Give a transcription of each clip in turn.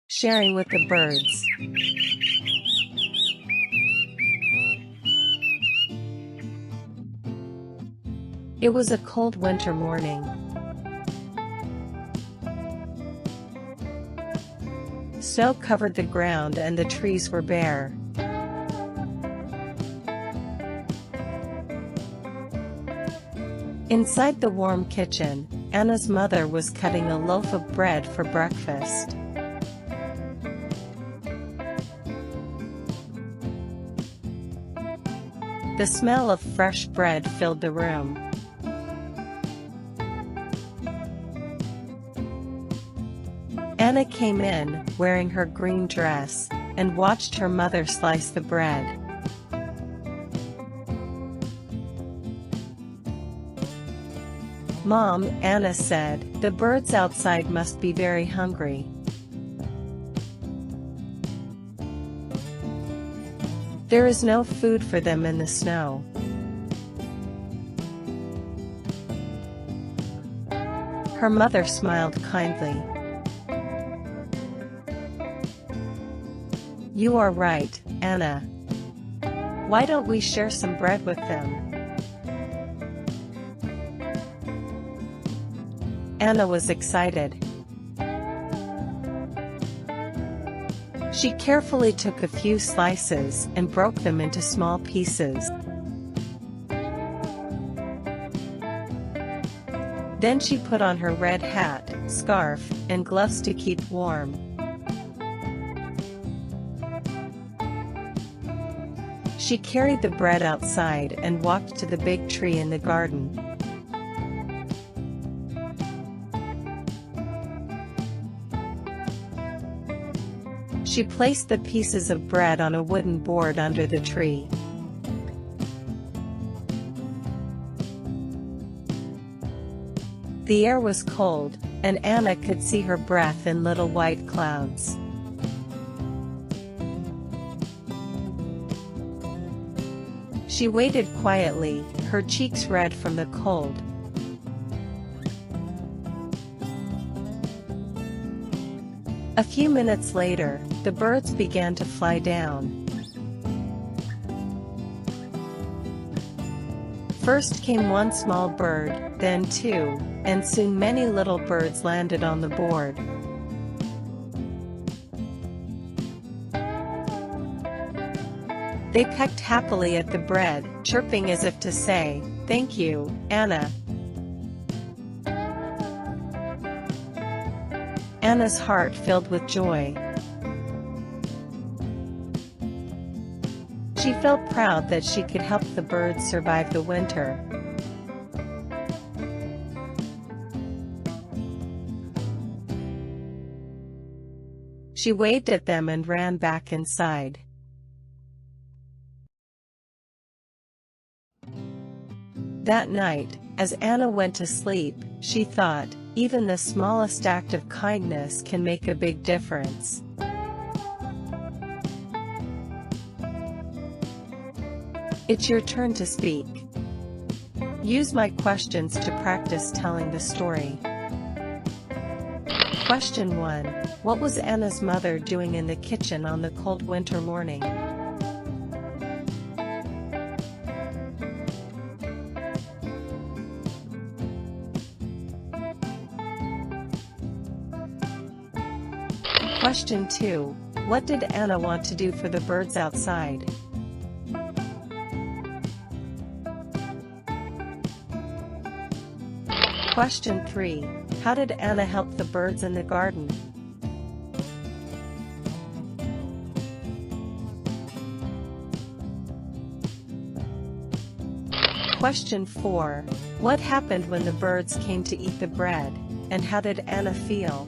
Sharing with the birds. It was a cold winter morning. Snow covered the ground and the trees were bare. Inside the warm kitchen, Anna's mother was cutting a loaf of bread for breakfast. The smell of fresh bread filled the room. Anna came in, wearing her green dress, and watched her mother slice the bread. "Mom," Anna said, "the birds outside must be very hungry." "There is no food for them in the snow." Her mother smiled kindly. "You are right, Anna. Why don't we share some bread with them?" Anna was excited. She carefully took a few slices and broke them into small pieces. Then she put on her red hat, scarf, and gloves to keep warm. She carried the bread outside and walked to the big tree in the garden. She placed the pieces of bread on a wooden board under the tree. The air was cold, and Anna could see her breath in little white clouds. She waited quietly, her cheeks red from the cold. A few minutes later, the birds began to fly down. First came one small bird, then two, and soon many little birds landed on the board. They pecked happily at the bread, chirping as if to say, "Thank you, Anna." Anna's heart filled with joy. She felt proud that she could help the birds survive the winter. She waved at them and ran back inside. That night, as Anna went to sleep, she thought, even the smallest act of kindness can make a big difference. It's your turn to speak. Use my questions to practice telling the story. Question 1. What was Anna's mother doing in the kitchen on the cold winter morning? Question 2. What did Anna want to do for the birds outside? Question 3. How did Anna help the birds in the garden? Question 4. What happened when the birds came to eat the bread, and how did Anna feel?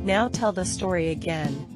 Now tell the story again.